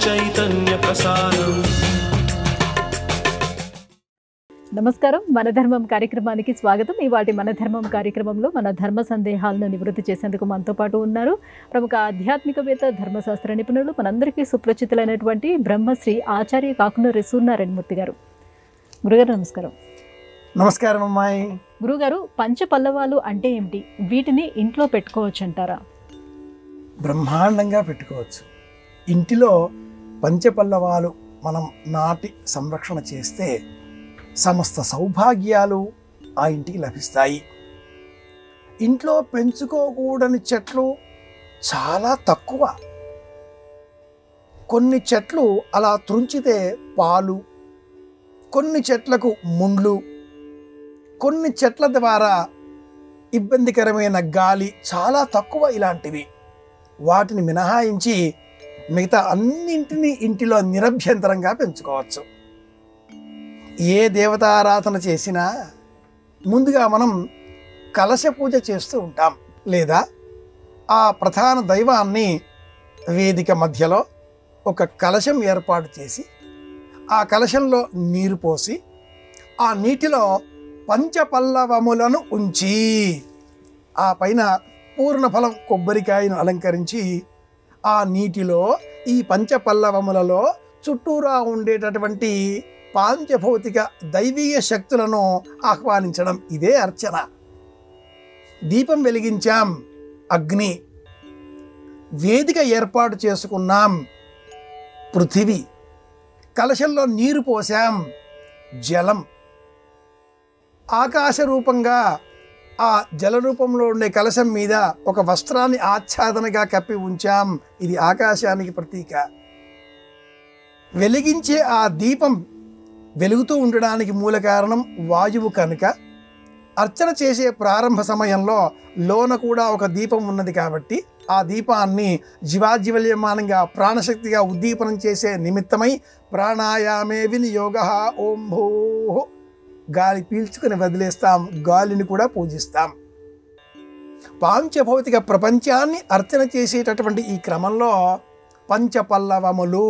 చైతన్య ప్రసారం. నమస్కారం. మన ధర్మం కార్యక్రమానికి స్వాగతం. ఇవాటి మన ధర్మం కార్యక్రమంలో మన ధర్మ సందేహాలను నివృత్తి చేసేందుకు మనతో పాటు ఉన్నారు ప్రముఖ ఆధ్యాత్మికవేత్త, ధర్మశాస్త్ర నిపుణులు, మనందరికీ సుప్రచితులైనటువంటి బ్రహ్మశ్రీ ఆచార్య కాకునూరి సూర్యనారాయణమూర్తి గారు. గురుగారు నమస్కారం. నమస్కారం అమ్మాయి. గురుగారు, పంచపల్లవాలు అంటే ఏమిటి? వీటిని ఇంట్లో పెట్టుకోవచ్చు అంటారా? బ్రహ్మాండంగా పెట్టుకోవచ్చు. ఇంటిలో పంచపల్లవాలు మనం నాటి సంరక్షణ చేస్తే సమస్త సౌభాగ్యాలు ఆ ఇంటికి లభిస్తాయి. ఇంట్లో పెంచుకోకూడని చెట్లు చాలా తక్కువ. కొన్ని చెట్లు అలా త్రుంచితే పాలు, కొన్ని చెట్లకు ముండ్లు, కొన్ని చెట్ల ద్వారా ఇబ్బందికరమైన గాలి చాలా తక్కువ. ఇలాంటివి వాటిని మినహాయించి మిగతా అన్నింటినీ ఇంటిలో నిరభ్యంతరంగా పెంచుకోవచ్చు. ఏ దేవతారాధన చేసినా ముందుగా మనం కలశ పూజ చేస్తూ ఉంటాం. లేదా ఆ ప్రధాన దైవాన్ని వేదిక మధ్యలో ఒక కలశం ఏర్పాటు చేసి ఆ కలశంలో నీరు పోసి ఆ నీటిలో పంచపల్లవములను ఉంచి ఆ పైన పూర్ణఫలం కొబ్బరికాయను అలంకరించి ఆ నీటిలో ఈ పంచపల్లవములలో చుట్టూరా ఉండేటటువంటి పాంచభౌతిక దైవీయ శక్తులను ఆహ్వానించడం, ఇదే అర్చన. దీపం వెలిగించాం, అగ్ని. వేదిక ఏర్పాటు చేసుకున్నాం, పృథివీ. కలశంలో నీరు పోసాం, జలం. ఆకాశ రూపంగా ఆ జల రూపంలో ఉండే కలశం మీద ఒక వస్త్రాన్ని ఆచ్ఛాదనగా కప్పి ఉంచాం, ఇది ఆకాశానికి ప్రతీక. వెలిగించే ఆ దీపం వెలుగుతూ ఉండడానికి మూల కారణం వాయువు కనుక అర్చన చేసే ప్రారంభ సమయంలో లోన కూడా ఒక దీపం ఉన్నది కాబట్టి ఆ దీపాన్ని జీవాజ్వల్యమానంగా ప్రాణశక్తిగా ఉద్దీపనం చేసే నిమిత్తమై ప్రాణాయామే వినియోగ ఓం భూ, గాలి పీల్చుకుని వదిలేస్తాం, గాలిని కూడా పూజిస్తాం. పాంచభౌతిక ప్రపంచాన్ని అర్చన చేసేటటువంటి ఈ క్రమంలో పంచపల్లవములు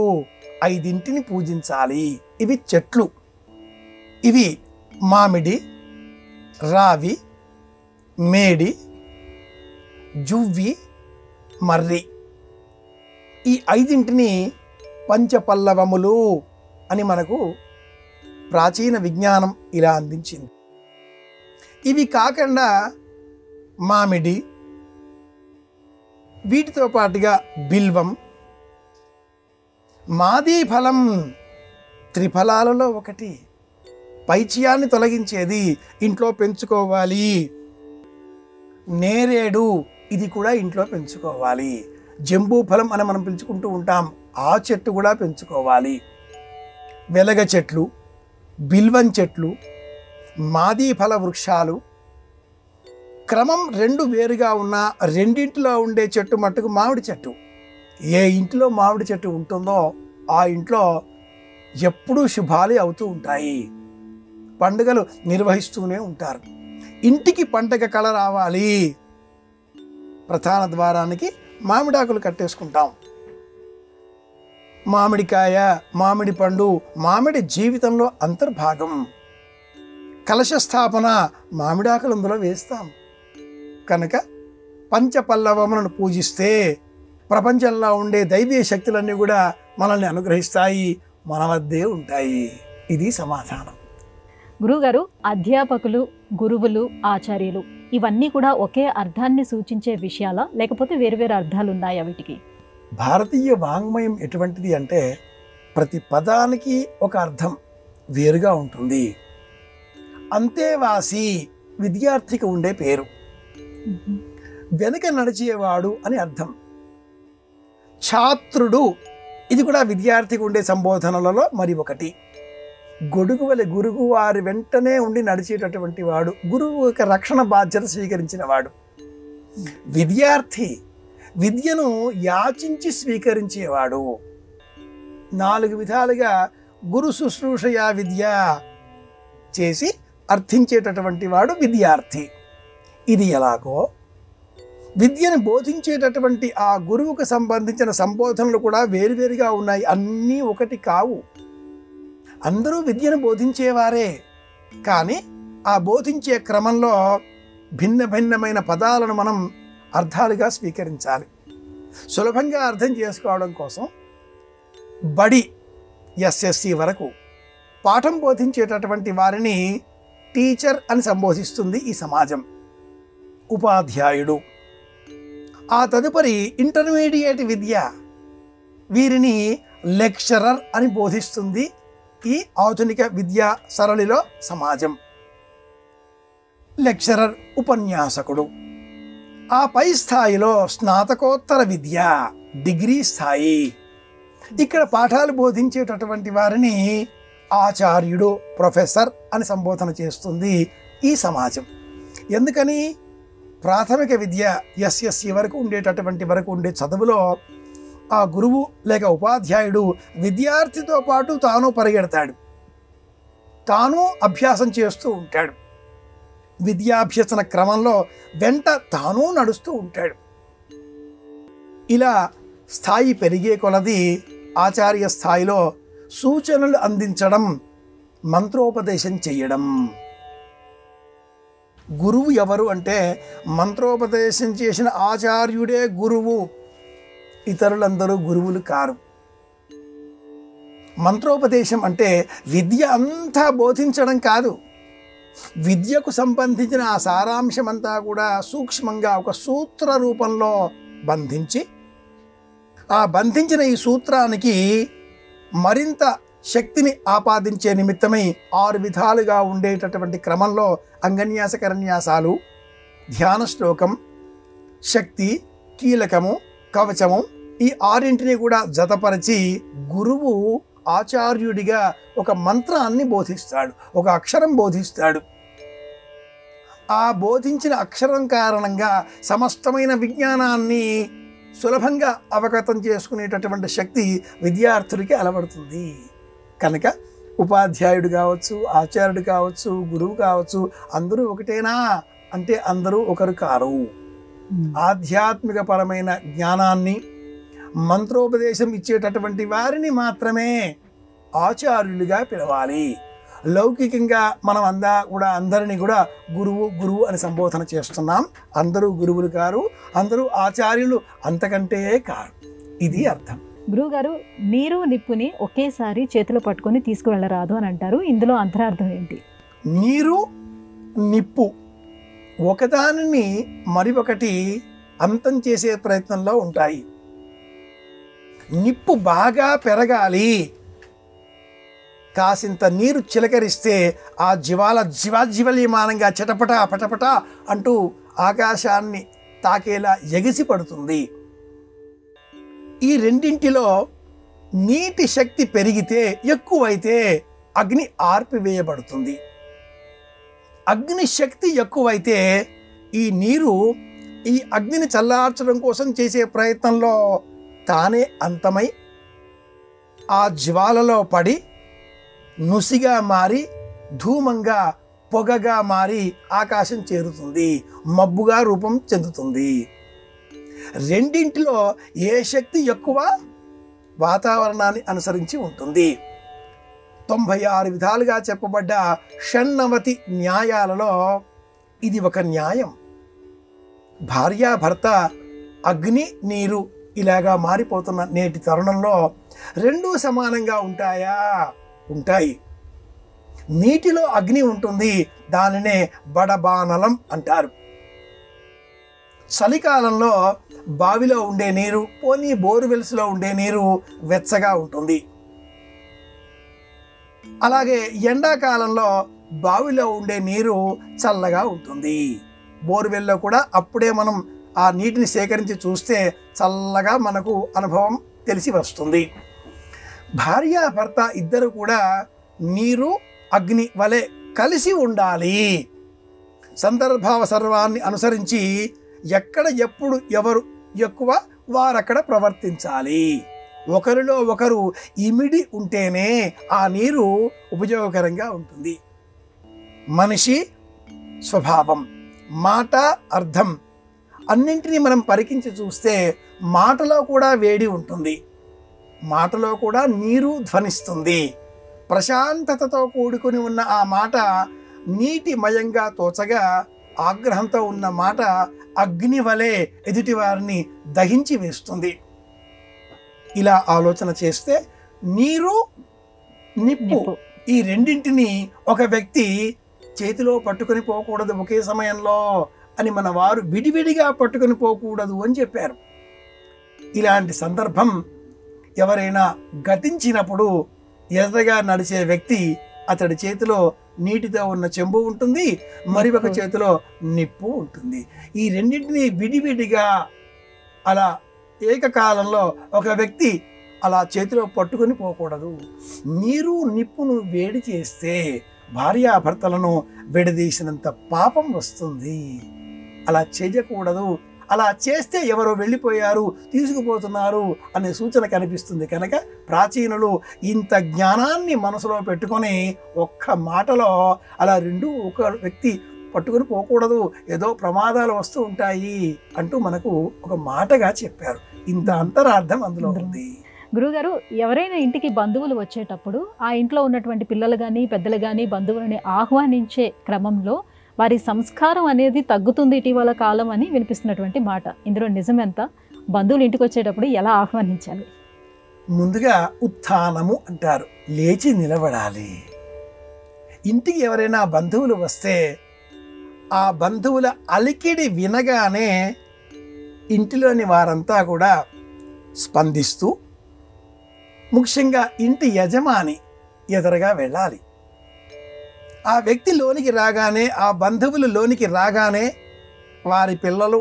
5 పూజించాలి. ఇవి చెట్లు. ఇవి మామిడి, రావి, మేడి, జువ్వి, మర్రి. ఈ 5 పంచపల్లవములు అని మనకు ప్రాచీన విజ్ఞానం ఇలా అందించింది. ఇవి కాకుండా మామిడి, వీటితో పాటుగా బిల్వం, మాదీ ఫలం, త్రిఫలాలలో ఒకటి, పైచ్యాన్ని తొలగించేది, ఇంట్లో పెంచుకోవాలి. నేరేడు, ఇది కూడా ఇంట్లో పెంచుకోవాలి. జంబూ ఫలం అని మనం పిలుచుకుంటూ ఉంటాం, ఆ చెట్టు కూడా పెంచుకోవాలి. వెలగ చెట్లు, బిల్వం చెట్లు, మాదీ ఫల వృక్షాలు. క్రమం 2 వేరుగా ఉన్న రెండింటిలో ఉండే చెట్టు మట్టుకు మామిడి చెట్టు. ఏ ఇంట్లో మామిడి చెట్టు ఉంటుందో ఆ ఇంట్లో ఎప్పుడూ శుభాలే అవుతూ ఉంటాయి, పండుగలు నిర్వహిస్తూనే ఉంటారు. ఇంటికి పండగ కళ రావాలి, ప్రధాన ద్వారానికి మామిడాకులు కట్టేసుకుంటాం. మామిడికాయ, మామిడి పండు, మామిడి జీవితంలో అంతర్భాగం. కలశ స్థాపన, మామిడాకులు అందులో వేస్తాం. కనుక పంచపల్లవములను పూజిస్తే ప్రపంచంలో ఉండే దైవీయ శక్తులన్నీ కూడా మనల్ని అనుగ్రహిస్తాయి, మన వద్దే ఉంటాయి. ఇది సమాధానం. గురువుగారు, అధ్యాపకులు, గురువులు, ఆచార్యులు ఇవన్నీ కూడా ఒకే అర్థాన్ని సూచించే విషయాలా, లేకపోతే వేరువేరు అర్థాలు ఉన్నాయా వీటికి? భారతీయ వాంగ్మయం ఎటువంటిది అంటే ప్రతి పదానికి ఒక అర్థం వేరుగా ఉంటుంది. అంతేవాసి విద్యార్థికి ఉండే పేరు. వెనుక నడిచేవాడు అని అర్థం. ఛాత్రుడు, ఇది కూడా విద్యార్థికి ఉండే సంబోధనలలో మరి ఒకటి. గొడుగు వలె గురువు వారి వెంటనే ఉండి నడిచేటటువంటి వాడు, గురువు యొక్క రక్షణ బాధ్యత స్వీకరించిన వాడు. విద్యార్థి విద్యను యాచించి స్వీకరించేవాడు. 4 విధాలుగా గురు శుశ్రూషయా విద్య చేసి అర్థించేటటువంటి వాడు విద్యార్థి. ఇది ఎలాగో విద్యను బోధించేటటువంటి ఆ గురువుకు సంబంధించిన సంబోధనలు కూడా వేరువేరుగా ఉన్నాయి, అన్నీ ఒకటి కావు. అందరూ విద్యను బోధించేవారే, కానీ ఆ బోధించే క్రమంలో భిన్న భిన్నమైన పదాలను మనం అర్థాలుగా స్వీకరించాలి. సులభంగా అర్థం చేసుకోవడం కోసం బడి ఎస్ఎస్సి వరకు పాఠం బోధించేటటువంటి వారిని టీచర్ అని సంబోధిస్తుంది ఈ సమాజం, ఉపాధ్యాయుడు. ఆ తదుపరి ఇంటర్మీడియట్ విద్య, వీరిని లెక్చరర్ అని బోధిస్తుంది ఈ ఆధునిక విద్యా సరళిలో సమాజం. లెక్చరర్ ఉపన్యాసకుడు. ఆ పై స్థాయిలో స్నాతకోత్తర విద్య, డిగ్రీ స్థాయి. ఇక్కడ పాఠాలు బోధించేటటువంటి వారిని ఆచార్యుడు, ప్రొఫెసర్ అని సంబోధన చేస్తుంది ఈ సమాజం. ఎందుకని? ప్రాథమిక విద్య ఎస్ఎస్సి వరకు ఉండే చదువులో ఆ గురువు లేక ఉపాధ్యాయుడు విద్యార్థితో పాటు తాను పరిగెడతాడు, తాను అభ్యాసం చేస్తూ ఉంటాడు. విద్యాభ్యసన క్రమంలో వెంట తాను నడుస్తూ ఉంటాడు. ఇలా స్థాయి పెరిగే కొలది ఆచార్య స్థాయిలో సూచనలు అందించడం, మంత్రోపదేశం చేయడం. గురువు ఎవరు అంటే మంత్రోపదేశం చేసిన ఆచార్యుడే గురువు, ఇతరులందరూ గురువులు కారు. మంత్రోపదేశం అంటే విద్య అంతా బోధించడం కాదు, విద్యకు సంబంధించిన ఆ సారాంశమంతా కూడా సూక్ష్మంగా ఒక సూత్ర రూపంలో బంధించి, ఆ బంధించిన ఈ సూత్రానికి మరింత శక్తిని ఆపాదించే నిమిత్తమై 6 విధాలుగా ఉండేటటువంటి క్రమంలో అంగన్యాస కరన్యాసాలు, ధ్యాన శ్లోకం, శక్తి, కీలకము, కవచము, ఈ 6ంటిని కూడా జతపరిచి గురువు ఆచార్యుడిగా ఒక మంత్రాన్ని బోధిస్తాడు, ఒక అక్షరం బోధిస్తాడు. ఆ బోధించిన అక్షరం కారణంగా సమస్తమైన విజ్ఞానాన్ని సులభంగా అవగతం చేసుకునేటటువంటి శక్తి విద్యార్థులకి అలవడుతుంది. కనుక ఉపాధ్యాయుడు కావచ్చు, ఆచార్యుడు కావచ్చు, గురువు కావచ్చు, అందరూ ఒకటేనా అంటే అందరూ ఒకరు కారు. ఆధ్యాత్మిక పరమైన జ్ఞానాన్ని, మంత్రోపదేశం ఇచ్చేటటువంటి వారిని మాత్రమే ఆచార్యులుగా పిలవాలి. లౌకికంగా మనం అందరినీ కూడా గురువు గురువు అని సంబోధన చేస్తున్నాం. అందరూ గురువులు కారు, అందరూ ఆచార్యులు అంతకంటే కారు. ఇది అర్థం. గురువుగారు, నీరు నిప్పుని ఒకేసారి చేతిలో పట్టుకొని తీసుకువెళ్ళరాదు అని అంటారు. ఇందులో అంతరార్థం ఏంటి? నీరు, నిప్పు ఒకదానిని మరొకటి అంతం చేసే ప్రయత్నంలో ఉంటాయి. నిప్పు బాగా పెరగాలి, కాసింత నీరు చిలకరిస్తే ఆ జ్వాల జీవలీమానంగా చటపట పటపట అంటూ ఆకాశాన్ని తాకేలా ఎగిసి పడుతుంది. ఈ రెండింటిలో నీటి శక్తి పెరిగితే, ఎక్కువైతే అగ్ని ఆర్పివేయబడుతుంది. అగ్ని శక్తి ఎక్కువైతే ఈ నీరు ఈ అగ్నిని చల్లార్చడం కోసం చేసే ప్రయత్నంలో తానే అంతమై ఆ జ్వాలలో పడి నుసిగా మారి, ధూమంగా, పొగగా మారి ఆకాశం చేరుతుంది, మబ్బుగా రూపం చెందుతుంది. రెండింటిలో ఏ శక్తి ఎక్కువ వాతావరణాన్ని అనుసరించి ఉంటుంది. 96 విధాలుగా చెప్పబడ్డ షణ్ణవతి న్యాయాలలో ఇది ఒక న్యాయం. భార్యాభర్త అగ్ని నీరు ఇలాగా మారిపోతున్న నేటి తరుణంలో రెండూ సమానంగా ఉంటాయా? ఉంటాయి. నీటిలో అగ్ని ఉంటుంది, దానినే బడబానలం అంటారు. చలికాలంలో బావిలో ఉండే నీరు, పోనీ బోర్వెల్స్లో ఉండే నీరు వెచ్చగా ఉంటుంది. అలాగే ఎండాకాలంలో బావిలో ఉండే నీరు చల్లగా ఉంటుంది. బోర్వెల్లో కూడా అప్పుడే మనం ఆ నీటిని సేకరించి చూస్తే చల్లగా మనకు అనుభవం తెలిసి వస్తుంది. భార్యాభర్త ఇద్దరు కూడా నీరు అగ్ని వలె కలిసి ఉండాలి. సందర్భావసర్వాన్ని అనుసరించి ఎక్కడ ఎప్పుడు ఎవరు ఎక్కువ వారక్కడ ప్రవర్తించాలి. ఒకరిలో ఒకరు ఇమిడి ఉంటేనే ఆ నీరు ఉపయోగకరంగా ఉంటుంది. మనిషి స్వభావం, మాట, అర్థం అన్నింటినీ మనం పరికించి చూస్తే మాటలో కూడా వేడి ఉంటుంది, మాటలో కూడా నీరు ధ్వనిస్తుంది. ప్రశాంతతతో కూడుకుని ఉన్న ఆ మాట నీటిమయంగా తోచగా, ఆగ్రహంతో ఉన్న మాట అగ్ని వలె ఎదుటివారిని దహించి వేస్తుంది. ఇలా ఆలోచన చేస్తే నీరు, నిప్పు ఈ రెండింటిని ఒక వ్యక్తి చేతిలో పట్టుకొని పోకూడదు ఒకే సమయంలో అని మన వారు విడివిడిగా పట్టుకొని పోకూడదు అని చెప్పారు. ఇలాంటి సందర్భం ఎవరైనా గతించినప్పుడు ఎదురుగా నడిచే వ్యక్తి అతడి చేతిలో నీటితో ఉన్న చెంబు ఉంటుంది, మరి ఒక చేతిలో నిప్పు ఉంటుంది. ఈ రెండింటిని విడివిడిగా అలా ఏకకాలంలో ఒక వ్యక్తి అలా చేతిలో పట్టుకొని పోకూడదు. నీరు నిప్పును వేడి చేస్తే భార్యాభర్తలను విడదీసినంత పాపం వస్తుంది. అలా చేయకూడదు. అలా చేస్తే ఎవరో వెళ్ళిపోయారు, తీసుకుపోతున్నారు అనే సూచన కనిపిస్తుంది. కనుక ప్రాచీనులు ఇంత జ్ఞానాన్ని మనసులో పెట్టుకొని ఒక్క మాటలో అలా రెండు ఒక వ్యక్తి పట్టుకొని పోకూడదు, ఏదో ప్రమాదాలు వస్తూ ఉంటాయి అంటూ మనకు ఒక మాటగా చెప్పారు. ఇంత అంతరార్థం అందులో ఉంది. గురుగారు, ఎవరైనా ఇంటికి బంధువులు వచ్చేటప్పుడు ఆ ఇంట్లో ఉన్నటువంటి పిల్లలు కానీ పెద్దలు కానీ బంధువులని ఆహ్వానించే క్రమంలో వారి సంస్కారం అనేది తగ్గుతుంది ఇటీవల కాలం అని వినిపిస్తున్నటువంటి మాట. ఇందులో నిజమెంత? బంధువులు ఇంటికి వచ్చేటప్పుడు ఎలా ఆహ్వానించాలి? ముందుగా ఉత్థానము అంటారు, లేచి నిలబడాలి. ఇంటికి ఎవరైనా బంధువులు వస్తే ఆ బంధువుల అలికిడి వినగానే ఇంటిలోని వారంతా కూడా స్పందిస్తూ, ముఖ్యంగా ఇంటి యజమాని ఎదురుగా వెళ్ళాలి. ఆ వ్యక్తి లోనికి రాగానే, ఆ బంధువులు లోనికి రాగానే వారి పిల్లలు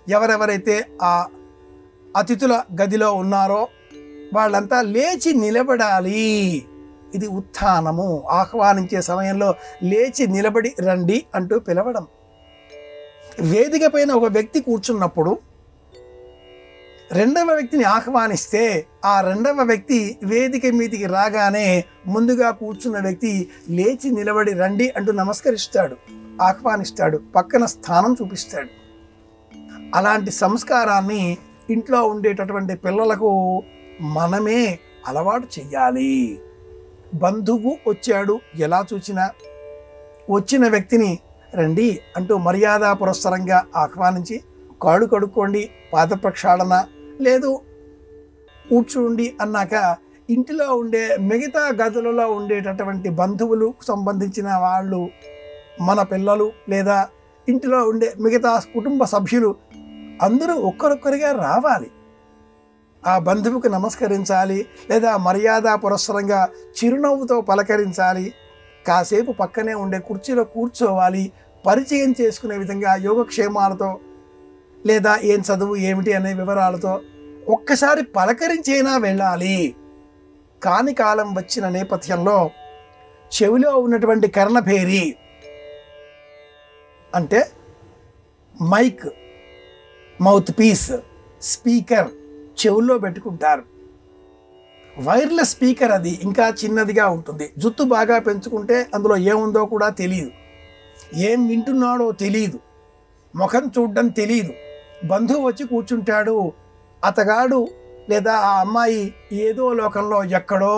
ఎవరెవరైతే ఆ అతిథుల గదిలో ఉన్నారో వాళ్ళంతా లేచి నిలబడాలి. ఇది ఉత్థానము. ఆహ్వానించే సమయంలో లేచి నిలబడి రండి అంటూ పిలవడం. వేదిక పైన ఒక వ్యక్తి కూర్చున్నప్పుడు రెండవ వ్యక్తిని ఆహ్వానిస్తే ఆ రెండవ వ్యక్తి వేదిక మీదికి రాగానే ముందుగా కూర్చున్న వ్యక్తి లేచి నిలబడి రండి అంటూ నమస్కరిస్తాడు, ఆహ్వానిస్తాడు, పక్కన స్థానం చూపిస్తాడు. అలాంటి సంస్కారాన్ని ఇంట్లో ఉండేటటువంటి పిల్లలకు మనమే అలవాటు చెయ్యాలి. బంధువు వచ్చాడు, ఎలా చూసినా వచ్చిన వ్యక్తిని రండి అంటూ మర్యాద పురస్సరంగా ఆహ్వానించి కాళ్ళు కడుక్కోండి, పాద ప్రక్షాళన, లేదు కూర్చోండి అన్నాక ఇంటిలో ఉండే మిగతా గదులలో ఉండేటటువంటి బంధువులు సంబంధించిన వాళ్ళు, మన పిల్లలు లేదా ఇంటిలో ఉండే మిగతా కుటుంబ సభ్యులు అందరూ ఒక్కరొక్కరిగా రావాలి. ఆ బంధువుకు నమస్కరించాలి, లేదా మర్యాద పురస్సరంగా చిరునవ్వుతో పలకరించాలి. కాసేపు పక్కనే ఉండే కుర్చీలో కూర్చోవాలి. పరిచయం చేసుకునే విధంగా యోగక్షేమాలతో లేదా ఏం చదువు ఏమిటి అనే వివరాలతో ఒక్కసారి పలకరించైనా వెళ్ళాలి. కాని కాలం వచ్చిన నేపథ్యంలో చెవిలో ఉన్నటువంటి కర్ణభేరి అంటే మైక్, మౌత్ పీస్, స్పీకర్ చెవుల్లో పెట్టుకుంటారు. వైర్లెస్ స్పీకర్ అది ఇంకా చిన్నదిగా ఉంటుంది. జుత్తు బాగా పెంచుకుంటే అందులో ఏముందో కూడా తెలియదు, ఏం వింటున్నాడో తెలియదు, ముఖం చూడడం తెలియదు. బంధువు వచ్చి కూర్చుంటాడు, అతగాడు లేదా ఆ అమ్మాయి ఏదో లోకంలో ఎక్కడో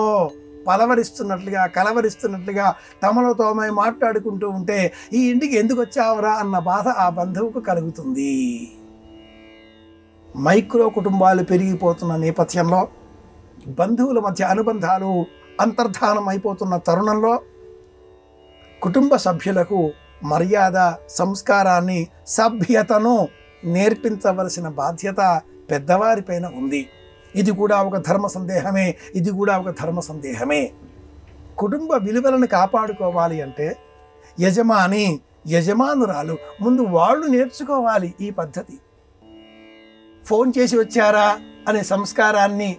పలవరిస్తున్నట్లుగా కలవరిస్తున్నట్లుగా తమలో తోమై మాట్లాడుకుంటూ ఉంటే ఈ ఇంటికి ఎందుకు వచ్చావురా అన్న బాధ ఆ బంధువుకు కలుగుతుంది. మైక్రో కుటుంబాలు పెరిగిపోతున్న నేపథ్యంలో, బంధువుల మధ్య అనుబంధాలు అంతర్ధానం అయిపోతున్న తరుణంలో కుటుంబ సభ్యులకు మర్యాద, సంస్కారాన్ని, సభ్యతను నేర్పించవలసిన బాధ్యత పెద్దవారిపైన ఉంది. ఇది కూడా ఒక ధర్మ సందేహమే, ఇది కూడా ఒక ధర్మ సందేహమే. కుటుంబ విలువలను కాపాడుకోవాలి అంటే యజమాని, యజమానురాలు ముందు వాళ్ళు నేర్చుకోవాలి ఈ పద్ధతి. ఫోన్ చేసి వచ్చారా అనే సంస్కారాన్ని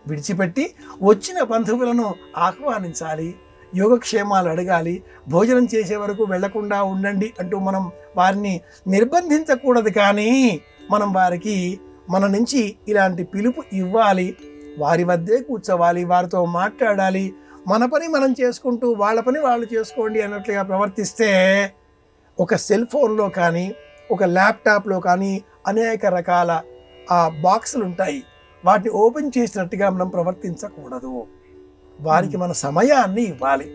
విడిచిపెట్టి వచ్చిన బంధువులను ఆహ్వానించాలి, యోగక్షేమాలు అడగాలి. భోజనం చేసే వరకు వెళ్లకుండా ఉండండి అంటూ మనం వారిని నిర్బంధించకూడదు, కానీ మనం వారికి మన నుంచి ఇలాంటి పిలుపు ఇవ్వాలి. వారి వద్దే కూర్చోవాలి, వారితో మాట్లాడాలి. మన పని మనం చేసుకుంటూ వాళ్ళ పని వాళ్ళు చేసుకోండి అన్నట్లుగా ప్రవర్తిస్తే ఒక సెల్ ఫోన్లో కానీ ఒక ల్యాప్టాప్లో కానీ అనేక రకాల బాక్సులు ఉంటాయి, వాటిని ఓపెన్ చేసినట్టుగా మనం ప్రవర్తించకూడదు. వారికి మన సమయాన్ని ఇవ్వాలి.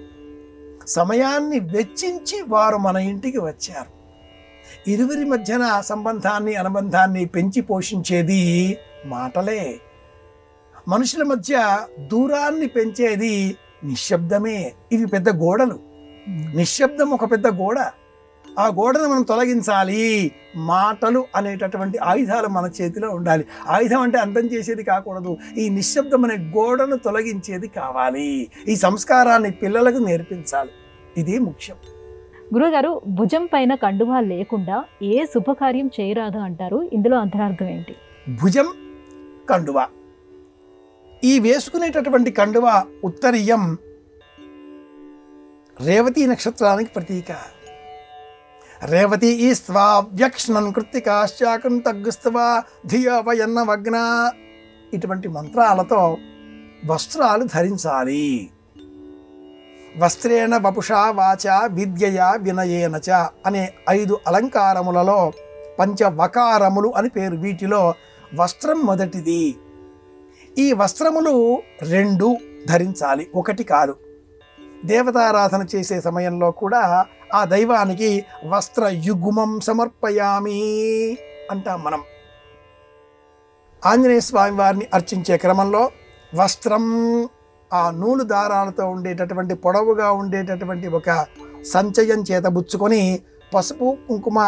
సమయాన్ని వెచ్చించి వారు మన ఇంటికి వచ్చారు. ఇరువురి మధ్యన సంబంధాన్ని అనుబంధాన్ని పెంచి పోషించేది మాటలే. మనుషుల మధ్య దూరాన్ని పెంచేది నిశ్శబ్దమే. ఇవి పెద్ద గోడలు. నిశ్శబ్దం ఒక పెద్ద గోడ. ఆ గోడను మనం తొలగించాలి. మాటలు అనేటటువంటి ఆయుధాలు మన చేతిలో ఉండాలి. ఆయుధం అంటే అర్థం చేసేది కాకూడదు. ఈ నిశ్శబ్దం అనే గోడను తొలగించేది కావాలి. ఈ సంస్కారాన్ని పిల్లలకు నేర్పించాలి. ఇది ముఖ్యం. గురుగారు, భుజం పైన కండువా లేకుండా ఏ శుభకార్యం చేయరాదు అంటారు. ఇందులో అంతరార్థం ఏంటి? భుజం కండువా, ఈ వేసుకునేటటువంటి కండువా ఉత్తరీయం రేవతి నక్షత్రానికి ప్రతీక. రేవతి ఈ స్వావ్యక్ష్ణన్ కృత్తికాశ్చాకం తగ్గుస్తవా ధియవయన్న వగ్న, ఇటువంటి మంత్రాలతో వస్త్రాలు ధరించాలి. వస్త్రేణ వపుషా వాచ విద్యయా వినయేన చ అనే 5 అలంకారములలో పంచవకారములు అని పేరు. వీటిలో వస్త్రం మొదటిది. ఈ వస్త్రములు 2 ధరించాలి, 1 కాదు. దేవతారాధన చేసే సమయంలో కూడా ఆ దైవానికి వస్త్రయుగ్మం సమర్పయామి అంటాం మనం. ఆంజనేయ స్వామి వారిని అర్చించే క్రమంలో వస్త్రం, ఆ నూలు దారాలతో ఉండేటటువంటి పొడవుగా ఉండేటటువంటి ఒక సంచయం చేతబుచ్చుకొని పసుపు కుంకుమ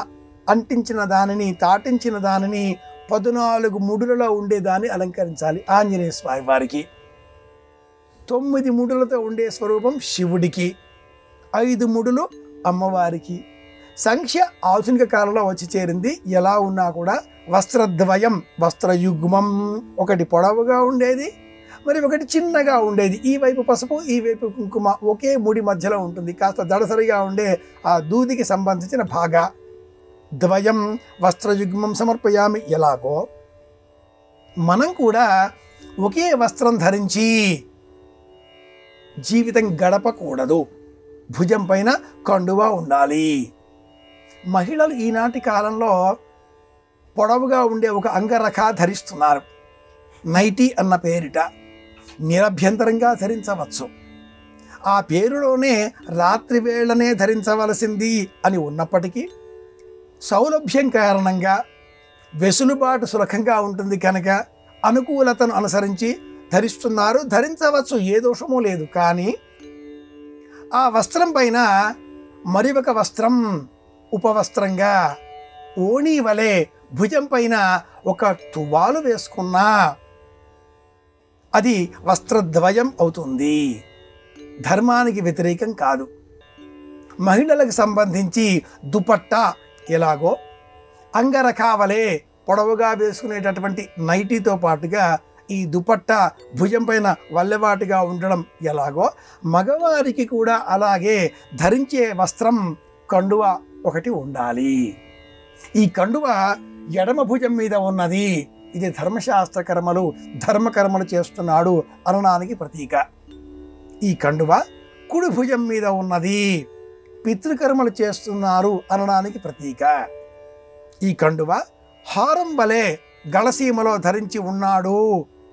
అంటించిన దానిని, తాటించిన దానిని 14 ముడులలో ఉండేదాన్ని అలంకరించాలి. ఆంజనేయ స్వామి వారికి 9 ముడులతో ఉండే స్వరూపం శివుడికి, 5 ముడులు అమ్మవారికి. సంఖ్య ఆధునిక కాలంలో వచ్చి చేరింది. ఎలా ఉన్నా కూడా వస్త్రద్వయం, వస్త్రయుగ్మం, ఒకటి పొడవుగా ఉండేది, మరి ఒకటి చిన్నగా ఉండేది. ఈ వైపు పసుపు, ఈ వైపు కుంకుమ ఒకే ముడి మధ్యలో ఉంటుంది. కాస్త దడసరిగా ఉండే ఆ దూదికి సంబంధించిన భాగ ద్వయం వస్త్రయుగ్మం సమర్పయామి. ఎలాగో మనం కూడా ఒకే వస్త్రం ధరించి జీవితం గడపకూడదు. భుజం పైన కండువా ఉండాలి. మహిళలు ఈనాటి కాలంలో పొడవుగా ఉండే ఒక అంగరఖ ధరిస్తున్నారు. నైటీ అన్న పేరిట నిరభ్యంతరంగా ధరించవచ్చు. ఆ పేరులోనే రాత్రి వేళనే ధరించవలసింది అని ఉన్నప్పటికీ సౌలభ్యం కారణంగా వెసులుబాటు సులభంగా ఉంటుంది కనుక అనుకూలతను అనుసరించి ధరిస్తున్నారు. ధరించవచ్చు, ఏ దోషమూ లేదు. కానీ ఆ వస్త్రం పైన మరి ఒక వస్త్రం ఉపవస్త్రంగా ఓణీ వలె భుజం పైన ఒక తువాలు వేసుకున్నా అది వస్త్రద్వయం అవుతుంది. ధర్మానికి వ్యతిరేకం కాదు. మహిళలకు సంబంధించి దుపట్టా ఎలాగో అంగరఖావలే పొడవుగా వేసుకునేటటువంటి నైటీతో పాటుగా ఈ దుపట్టా భుజం పైన వల్లెవాటుగా ఉండడం ఎలాగో మగవారికి కూడా అలాగే ధరించే వస్త్రం కండువ ఒకటి ఉండాలి. ఈ కండువ ఎడమ భుజం మీద ఉన్నది. ఇది ధర్మశాస్త్ర కర్మలు, ధర్మకర్మలు చేస్తున్నాడు అనడానికి ప్రతీక. ఈ కండువ కుడి భుజం మీద ఉన్నది, పితృకర్మలు చేస్తున్నారు అనడానికి ప్రతీక. ఈ కండువ హారం వలె గళసీమలో ధరించి ఉన్నాడు,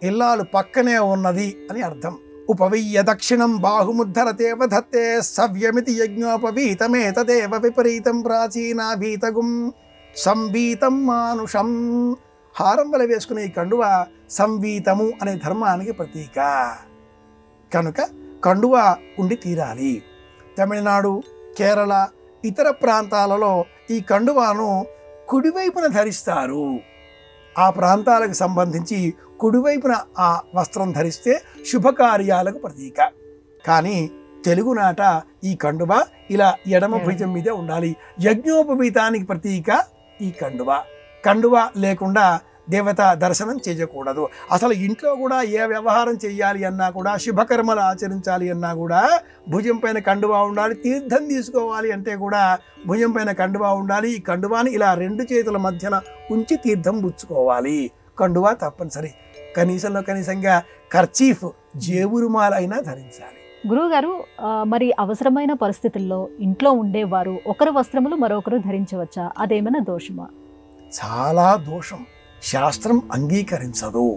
ఇల్లాలు పక్కనే ఉన్నది అని అర్థం. ఉపవీయ దక్షిణం బాహుముద్ధరతేవ ధత్తే సవ్యమితి యజ్ఞోపవీతమే తదేవ విపరీతం ప్రాచీనాభీతగుం సంవీతం మానుషం. హారం వలె వేసుకునే ఈ కండువ సంవీతము అనే ధర్మానికి ప్రతీక కనుక కండువ ఉండి తీరాలి. తమిళనాడు, కేరళ, ఇతర ప్రాంతాలలో ఈ కండువాను కుడివైపున ధరిస్తారు. ఆ ప్రాంతాలకు సంబంధించి కుడివైపున ఆ వస్త్రం ధరిస్తే శుభకార్యాలకు ప్రతీక. కానీ తెలుగునాట ఈ కండువ ఇలా ఎడమ భుజం మీదే ఉండాలి. యజ్ఞోపవీతానికి ప్రతీక ఈ కండువ. కండువ లేకుండా దేవతా దర్శనం చేయకూడదు. అసలు ఇంట్లో కూడా ఏ వ్యవహారం చేయాలి అన్నా కూడా, శుభకర్మలు ఆచరించాలి అన్నా కూడా భుజం పైన కండువా ఉండాలి. తీర్థం తీసుకోవాలి అంటే కూడా భుజం పైన కండువా ఉండాలి. ఈ కండువాని ఇలా 2 చేతుల మధ్యన ఉంచి తీర్థం పుచ్చుకోవాలి. కండువా తప్పనిసరి. కనీసంగా కర్చీఫ్, జేబురుమాలైనా ధరించాలి. గురువుగారు, మరి అవసరమైన పరిస్థితుల్లో ఇంట్లో ఉండేవారు ఒకరి వస్త్రములు మరొకరు ధరించవచ్చా? అదేమైనా దోషమా? చాలా దోషం. శాస్త్రం అంగీకరించదు.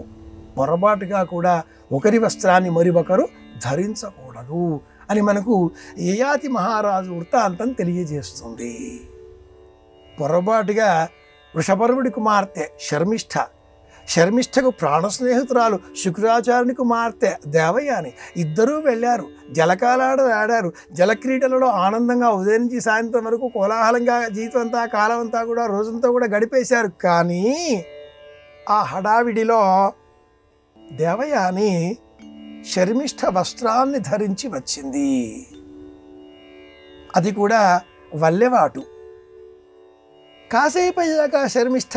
పొరపాటుగా కూడా ఒకరి వస్త్రాన్ని మరొకరు ధరించకూడదు అని మనకు యయాతి మహారాజు వృత్తాంతం తెలియజేస్తుంది. పొరపాటుగా వృషపర్వుడి కుమార్తె శర్మిష్ఠకు ప్రాణ స్నేహితురాలు శుక్రాచార్యుని కుమార్తె దేవయాని ఇద్దరూ వెళ్ళారు. జలకాలాడ ఆడారు. జలక్రీడలలో ఆనందంగా ఉదయం నుంచి సాయంత్రం వరకు కోలాహలంగా జీవితం అంతా కాలం అంతా కూడా రోజంతా కూడా గడిపేశారు. కానీ ఆ హడావిడిలో దేవయాని శర్మిష్ఠ వస్త్రాన్ని ధరించి వచ్చింది. అది కూడా వల్లెవాటు. కాసేపు అయ్యాక శర్మిష్ఠ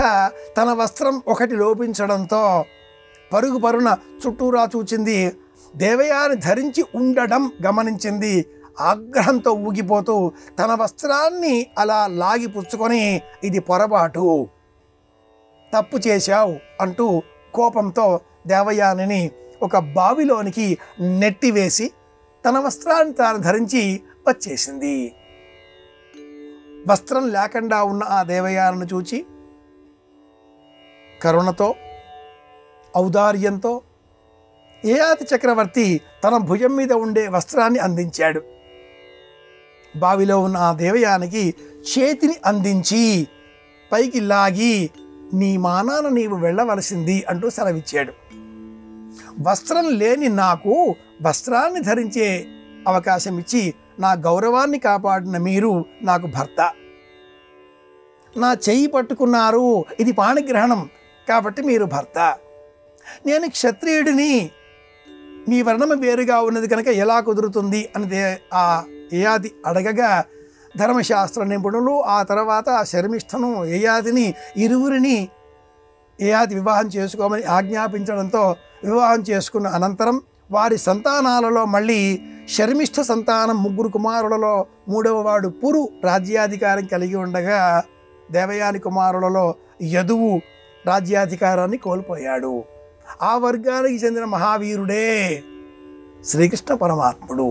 తన వస్త్రం ఒకటి లోపించడంతో పరుగున చుట్టూరా చూచింది. దేవయాని ధరించి ఉండడం గమనించింది. ఆగ్రహంతో ఊగిపోతూ తన వస్త్రాన్ని అలా లాగి పుచ్చుకొని, ఇది పొరపాటు, తప్పు చేశావు అంటూ కోపంతో దేవయానిని ఒక బావిలోనికి నెట్టివేసి తన వస్త్రాన్ని తాను ధరించి వచ్చేసింది. వస్త్రం లేకుండా ఉన్న ఆ దేవయానను చూచి కరుణతో ఔదార్యంతో యయాతి చక్రవర్తి తన భుజం మీద ఉండే వస్త్రాన్ని అందించాడు. బావిలో ఉన్న ఆ దేవయానికి చేతిని అందించి పైకి లాగి, నీ మానాన నీవు వెళ్ళవలసింది అంటూ సెలవిచ్చాడు. వస్త్రం లేని నాకు వస్త్రాన్ని ధరించే అవకాశం ఇచ్చి నా గౌరవాన్ని కాపాడిన మీరు నాకు భర్త. నా చెయ్యి పట్టుకున్నారు, ఇది పాణిగ్రహణం కాబట్టి మీరు భర్త. నేను క్షత్రియుడిని, మీ వర్ణము వేరుగా ఉన్నది కనుక ఎలా కుదురుతుంది అని ఆ యయాతి అడగగా, ధర్మశాస్త్ర నిపుణులు ఆ తర్వాత శర్మిష్ఠను యయాతిని ఇరువురిని యయాతి వివాహం చేసుకోమని ఆజ్ఞాపించడంతో వివాహం చేసుకున్న అనంతరం వారి సంతానాలలో మళ్ళీ శర్మిష్ఠ సంతానం 3 కుమారులలో 3వ వాడు పురు రాజ్యాధికారం కలిగి ఉండగా, దేవయాని కుమారులలో యదువు రాజ్యాధికారాన్ని కోల్పోయాడు. ఆ వర్గానికి చెందిన మహావీరుడే శ్రీకృష్ణ పరమాత్ముడు.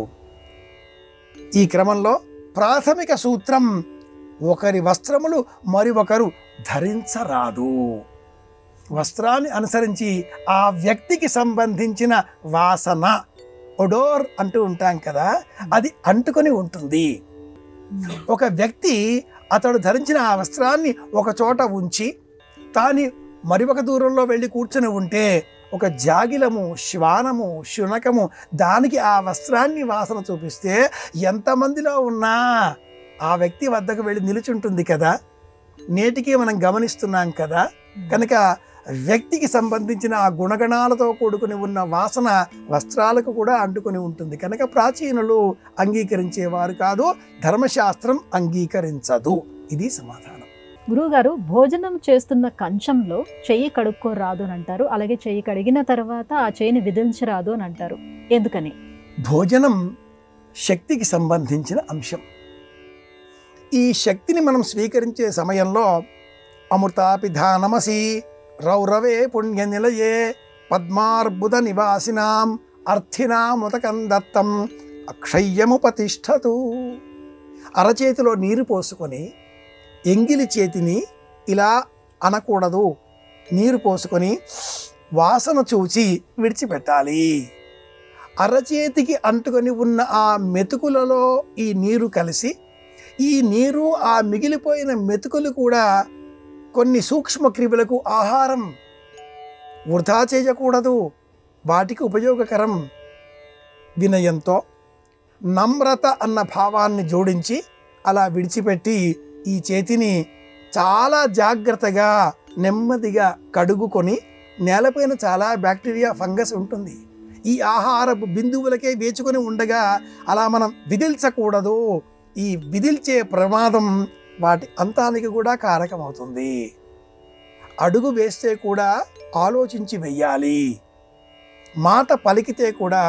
ఈ క్రమంలో ప్రాథమిక సూత్రం, ఒకరి వస్త్రములు మరొకరు ధరించరాదు. వస్త్రాన్ని అనుసరించి ఆ వ్యక్తికి సంబంధించిన వాసన, ఒడోర్ అంటూ ఉంటాం కదా, అది అంటుకొని ఉంటుంది. ఒక వ్యక్తి అతడు ధరించిన ఆ వస్త్రాన్ని ఒక చోట ఉంచి తాను మరొక దూరంలో వెళ్ళి కూర్చొని ఉంటే, ఒక జాగిలము, శ్వానము, శునకము దానికి ఆ వస్త్రాన్ని వాసన చూపిస్తే ఎంతమందిలో ఉన్నా ఆ వ్యక్తి వద్దకు వెళ్ళి నిలుచుంటుంది కదా. నేటికి మనం గమనిస్తున్నాం కదా. కనుక వ్యక్తికి సంబంధించిన ఆ గుణగణాలతో కూడుకుని ఉన్న వాసన వస్త్రాలకు కూడా అంటుకొని ఉంటుంది. కనుక ప్రాచీనులు అంగీకరించేవారు కాదు, ధర్మశాస్త్రం అంగీకరించదు. ఇది సమాధానం. గురువుగారు, భోజనం చేస్తున్న కంచంలో చెయ్యి కడుక్కోరాదు అని అంటారు. అలాగే చెయ్యి కడిగిన తర్వాత ఆ చెయ్యిని విదిలించరాదు అని అంటారు. ఎందుకని? భోజనం శక్తికి సంబంధించిన అంశం. ఈ శక్తిని మనం స్వీకరించే సమయంలో అమృతాపిధానమసి రౌరవే పుణ్య నిలయే పద్మార్బుద నివాసినాం అర్థినాముతకం దత్తం అక్షయ్యముపతిష్ఠతు. అరచేతిలో నీరు పోసుకొని ఎంగిలి చేతిని ఇలా అనకూడదు. నీరు పోసుకొని వాసన చూచి విడిచిపెట్టాలి. అరచేతికి అంటుకొని ఉన్న ఆ మెతుకులలో ఈ నీరు కలిసి, ఈ నీరు ఆ మిగిలిపోయిన మెతుకులు కూడా కొన్ని సూక్ష్మ క్రిములకు ఆహారం. వృధా చేయకూడదు, వాటికి ఉపయోగకరం. వినయంతో నమ్రత అన్న భావాన్ని జోడించి అలా విడిచిపెట్టి ఈ చేతిని చాలా జాగ్రత్తగా నెమ్మదిగా కడుగుకొని, నేలపైన చాలా బ్యాక్టీరియా, ఫంగస్ ఉంటుంది. ఈ ఆహారపు బిందువులకే వేచుకొని ఉండగా అలా మనం విదిల్చకూడదు. ఈ విదిల్చే ప్రమాదం వాటి అంతానికి కూడా కారకమవుతుంది. అడుగు వేస్తే కూడా ఆలోచించి వెయ్యాలి. మాట పలికితే కూడా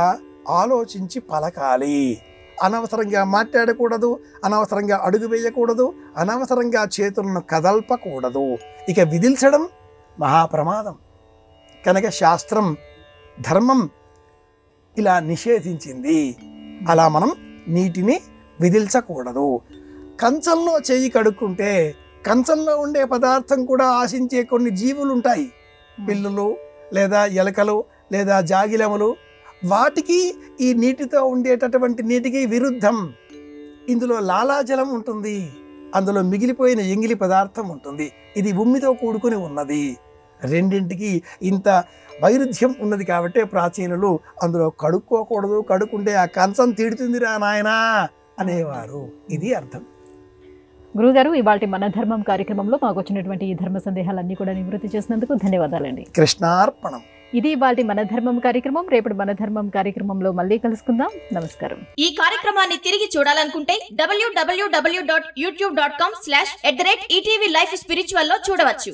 ఆలోచించి పలకాలి. అనవసరంగా మాట్లాడకూడదు, అనవసరంగా అడుగు వేయకూడదు, అనవసరంగా చేతులను కదల్పకూడదు. ఇక విదిల్చడం మహాప్రమాదం. కనుక శాస్త్రం, ధర్మం ఇలా నిషేధించింది. అలా మనం నీటిని విదిల్చకూడదు. కంచంలో చెయ్యి కడుక్కుంటే కంచంలో ఉండే పదార్థం కూడా ఆశించే కొన్ని జీవులు ఉంటాయి, పిల్లులు లేదా ఎలకలు లేదా జాగిలములు. వాటికి ఈ నీటితో ఉండేటటువంటి నీటికి విరుద్ధం. ఇందులో లాలాజలం ఉంటుంది, అందులో మిగిలిపోయిన ఎంగిలి పదార్థం ఉంటుంది. ఇది ఉమ్మితో కూడుకుని ఉన్నది. రెండింటికి ఇంత వైరుధ్యం ఉన్నది కాబట్టి ప్రాచీనులు అందులో కడుక్కోకూడదు, కడుక్కుంటే ఆ కంచం తిడుతుందిరా నాయనా అనేవారు. ఇది అర్థం. గురుగారు, ఇవాళ మన ధర్మం కార్యక్రమంలో మాకు వచ్చినటువంటి ఈ ధర్మ సందేహాలన్నీ కూడా నివృత్తి చేసినందుకు ధన్యవాదాలండి. కృష్ణార్పణం. ఇది ఇవాళ మన ధర్మం కార్యక్రమం. రేపటి మన ధర్మం కార్యక్రమంలో మళ్ళీ కలుసుకుందాం. నమస్కారం. ఈ కార్యక్రమాన్ని తిరిగి చూడాలనుకుంటే www.youtube.com/ETV Life Spiritual లో చూడవచ్చు.